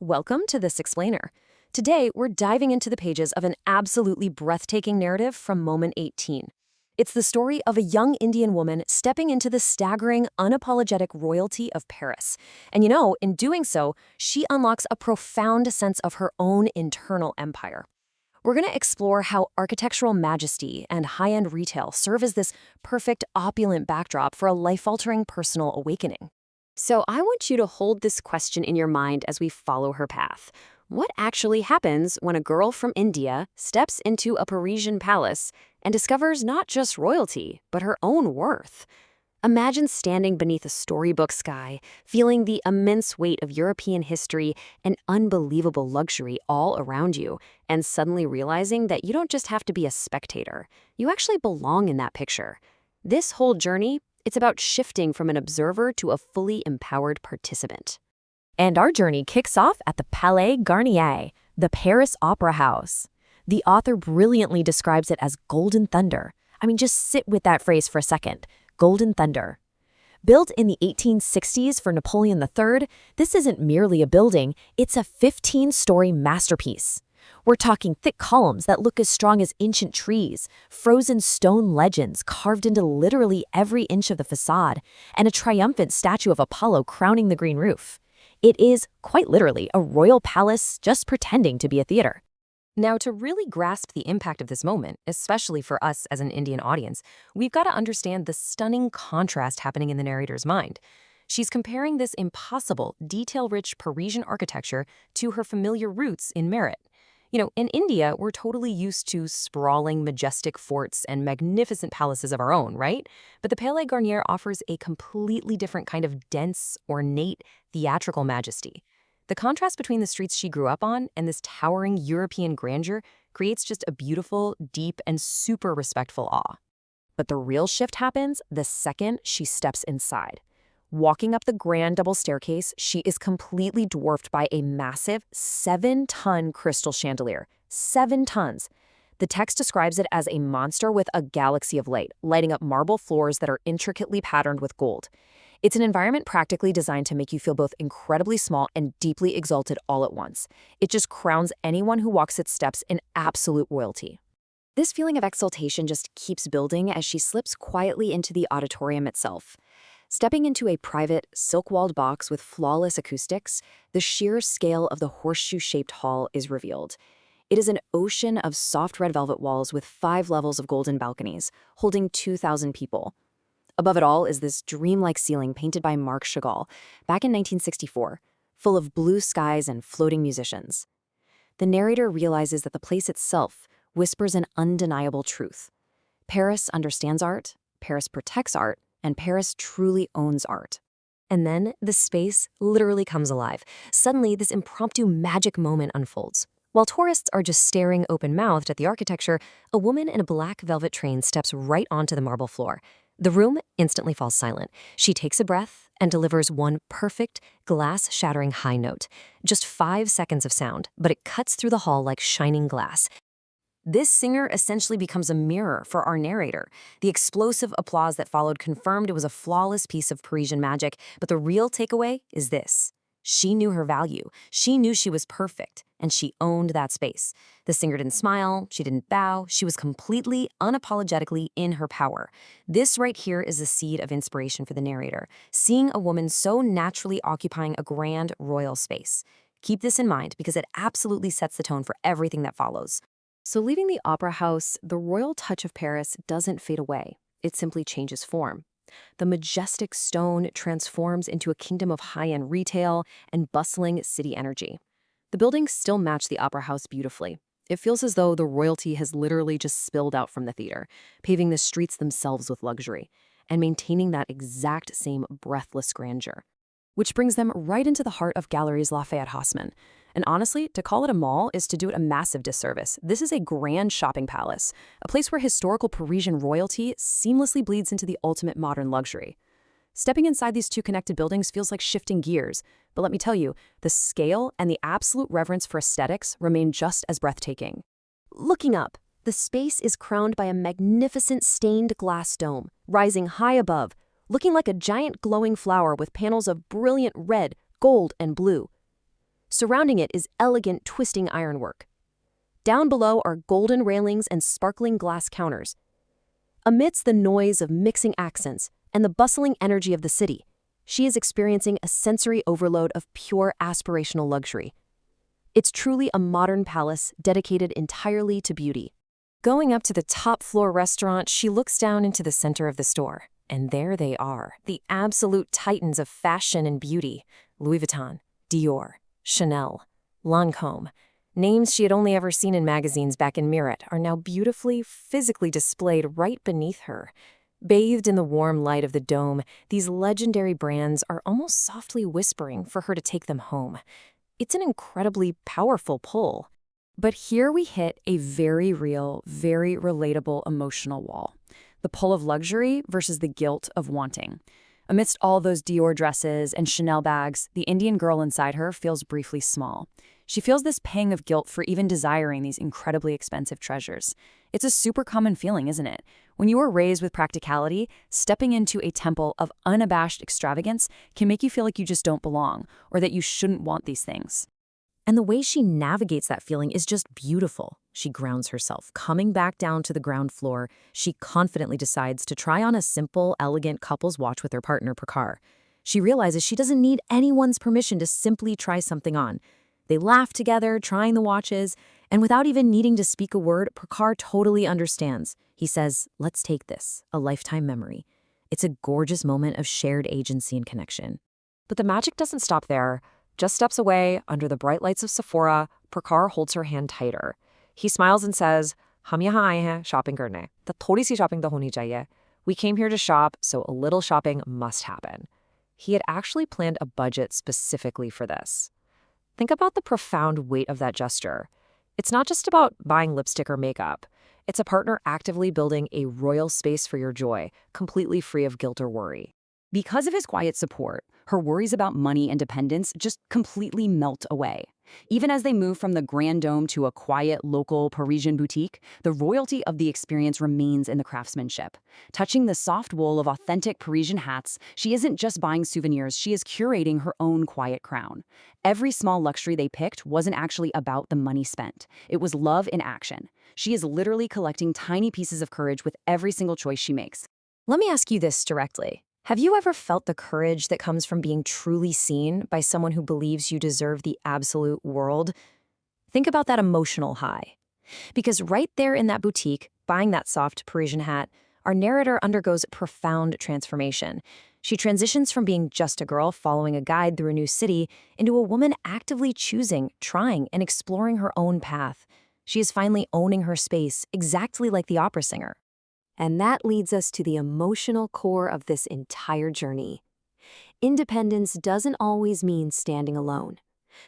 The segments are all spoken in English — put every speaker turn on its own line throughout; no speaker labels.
Welcome to This Explainer. Today, we're diving into the pages of an absolutely breathtaking narrative from Moment XVIII. It's the story of a young Indian woman stepping into the staggering, unapologetic royalty of Paris. And in doing so, she unlocks a profound sense of her own internal empire. We're going to explore how architectural majesty and high-end retail serve as this perfect, opulent backdrop for a life-altering personal awakening. So I want you to hold this question in your mind as we follow her path. What actually happens when a girl from India steps into a Parisian palace and discovers not just royalty, but her own worth? Imagine standing beneath a storybook sky, feeling the immense weight of European history and unbelievable luxury all around you, and suddenly realizing that you don't just have to be a spectator. You actually belong in that picture. This whole journey, it's about shifting from an observer to a fully empowered participant. And our journey kicks off at the Palais Garnier, the Paris Opera House. The author brilliantly describes it as golden thunder. Just sit with that phrase for a second. Golden thunder. Built in the 1860s for Napoleon III, this isn't merely a building, it's a 15-story masterpiece. We're talking thick columns that look as strong as ancient trees, frozen stone legends carved into literally every inch of the facade, and a triumphant statue of Apollo crowning the green roof. It is, quite literally, a royal palace just pretending to be a theater. Now, to really grasp the impact of this moment, especially for us as an Indian audience, we've got to understand the stunning contrast happening in the narrator's mind. She's comparing this impossible, detail-rich Parisian architecture to her familiar roots in Meerut. In India, we're totally used to sprawling, majestic forts and magnificent palaces of our own, right? But the Palais Garnier offers a completely different kind of dense, ornate, theatrical majesty. The contrast between the streets she grew up on and this towering European grandeur creates just a beautiful, deep, and super respectful awe. But the real shift happens the second she steps inside. Walking up the grand double staircase, she is completely dwarfed by a massive 7-ton crystal chandelier. 7 tons. The text describes it as a monster with a galaxy of light, lighting up marble floors that are intricately patterned with gold. It's an environment practically designed to make you feel both incredibly small and deeply exalted all at once. It just crowns anyone who walks its steps in absolute royalty. This feeling of exaltation just keeps building as she slips quietly into the auditorium itself. Stepping into a private, silk-walled box with flawless acoustics, the sheer scale of the horseshoe-shaped hall is revealed. It is an ocean of soft red velvet walls with 5 levels of golden balconies, holding 2,000 people. Above it all is this dreamlike ceiling painted by Marc Chagall back in 1964, full of blue skies and floating musicians. The narrator realizes that the place itself whispers an undeniable truth. Paris understands art, Paris protects art, and Paris truly owns art. And then the space literally comes alive. Suddenly, this impromptu magic moment unfolds. While tourists are just staring open-mouthed at the architecture, a woman in a black velvet train steps right onto the marble floor. The room instantly falls silent. She takes a breath and delivers one perfect, glass-shattering high note. Just 5 seconds of sound, but it cuts through the hall like shining glass. This singer essentially becomes a mirror for our narrator. The explosive applause that followed confirmed it was a flawless piece of Parisian magic, but the real takeaway is this. She knew her value. She knew she was perfect, and she owned that space. The singer didn't smile, she didn't bow, she was completely, unapologetically in her power. This right here is the seed of inspiration for the narrator, seeing a woman so naturally occupying a grand royal space. Keep this in mind because it absolutely sets the tone for everything that follows. So leaving the opera house, the royal touch of Paris doesn't fade away. It simply changes form. The majestic stone transforms into a kingdom of high-end retail and bustling city energy. The buildings still match the opera house beautifully. It feels as though the royalty has literally just spilled out from the theater, paving the streets themselves with luxury, and maintaining that exact same breathless grandeur. Which brings them right into the heart of Galeries Lafayette Haussmann. And honestly, to call it a mall is to do it a massive disservice. This is a grand shopping palace, a place where historical Parisian royalty seamlessly bleeds into the ultimate modern luxury. Stepping inside these two connected buildings feels like shifting gears, but let me tell you, the scale and the absolute reverence for aesthetics remain just as breathtaking. Looking up, the space is crowned by a magnificent stained glass dome, rising high above, looking like a giant glowing flower with panels of brilliant red, gold, and blue. Surrounding it is elegant, twisting ironwork. Down below are golden railings and sparkling glass counters. Amidst the noise of mixing accents and the bustling energy of the city, she is experiencing a sensory overload of pure aspirational luxury. It's truly a modern palace dedicated entirely to beauty. Going up to the top-floor restaurant, she looks down into the center of the store. And there they are, the absolute titans of fashion and beauty. Louis Vuitton, Dior, Chanel, Lancôme. Names she had only ever seen in magazines back in Meerut are now beautifully, physically displayed right beneath her. Bathed in the warm light of the dome, these legendary brands are almost softly whispering for her to take them home. It's an incredibly powerful pull. But here we hit a very real, very relatable emotional wall. The pull of luxury versus the guilt of wanting. Amidst all those Dior dresses and Chanel bags, the Indian girl inside her feels briefly small. She feels this pang of guilt for even desiring these incredibly expensive treasures. It's a super common feeling, isn't it? When you are raised with practicality, stepping into a temple of unabashed extravagance can make you feel like you just don't belong, or that you shouldn't want these things. And the way she navigates that feeling is just beautiful. She grounds herself. Coming back down to the ground floor, she confidently decides to try on a simple, elegant couple's watch with her partner, Prakar. She realizes she doesn't need anyone's permission to simply try something on. They laugh together, trying the watches, and without even needing to speak a word, Prakar totally understands. He says, "Let's take this, a lifetime memory." It's a gorgeous moment of shared agency and connection. But the magic doesn't stop there. Just steps away, under the bright lights of Sephora, Prakar holds her hand tighter. He smiles and says, "Hum yahan aaye hain shopping karne. To thodi si shopping to honi chahiye. We came here to shop, so a little shopping must happen." He had actually planned a budget specifically for this. Think about the profound weight of that gesture. It's not just about buying lipstick or makeup. It's a partner actively building a royal space for your joy, completely free of guilt or worry. Because of his quiet support, her worries about money and dependence just completely melt away. Even as they move from the Grand Dome to a quiet, local Parisian boutique, the royalty of the experience remains in the craftsmanship. Touching the soft wool of authentic Parisian hats, she isn't just buying souvenirs, she is curating her own quiet crown. Every small luxury they picked wasn't actually about the money spent. It was love in action. She is literally collecting tiny pieces of courage with every single choice she makes. Let me ask you this directly. Have you ever felt the courage that comes from being truly seen by someone who believes you deserve the absolute world? Think about that emotional high. Because right there in that boutique, buying that soft Parisian hat, our narrator undergoes profound transformation. She transitions from being just a girl following a guide through a new city into a woman actively choosing, trying, and exploring her own path. She is finally owning her space, exactly like the opera singer. And that leads us to the emotional core of this entire journey. Independence doesn't always mean standing alone.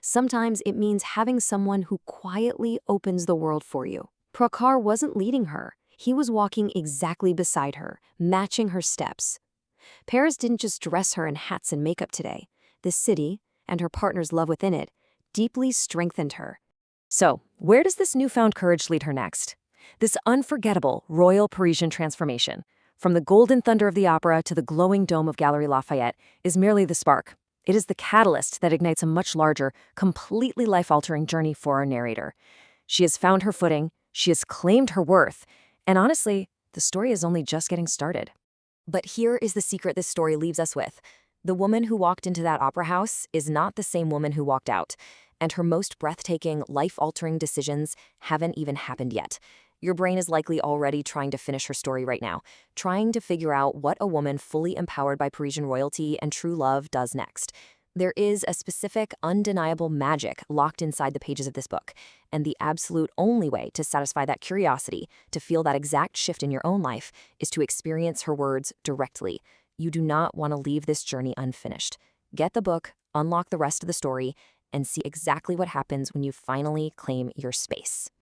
Sometimes it means having someone who quietly opens the world for you. Prakar wasn't leading her. He was walking exactly beside her, matching her steps. Paris didn't just dress her in hats and makeup today. The city, and her partner's love within it, deeply strengthened her. So, where does this newfound courage lead her next? This unforgettable royal Parisian transformation, from the golden thunder of the opera to the glowing dome of Galeries Lafayette, is merely the spark. It is the catalyst that ignites a much larger, completely life-altering journey for our narrator. She has found her footing, she has claimed her worth, and honestly, the story is only just getting started. But here is the secret this story leaves us with. The woman who walked into that opera house is not the same woman who walked out, and her most breathtaking, life-altering decisions haven't even happened yet. Your brain is likely already trying to finish her story right now, trying to figure out what a woman fully empowered by Parisian royalty and true love does next. There is a specific, undeniable magic locked inside the pages of this book, and the absolute only way to satisfy that curiosity, to feel that exact shift in your own life, is to experience her words directly. You do not want to leave this journey unfinished. Get the book, unlock the rest of the story, and see exactly what happens when you finally claim your space.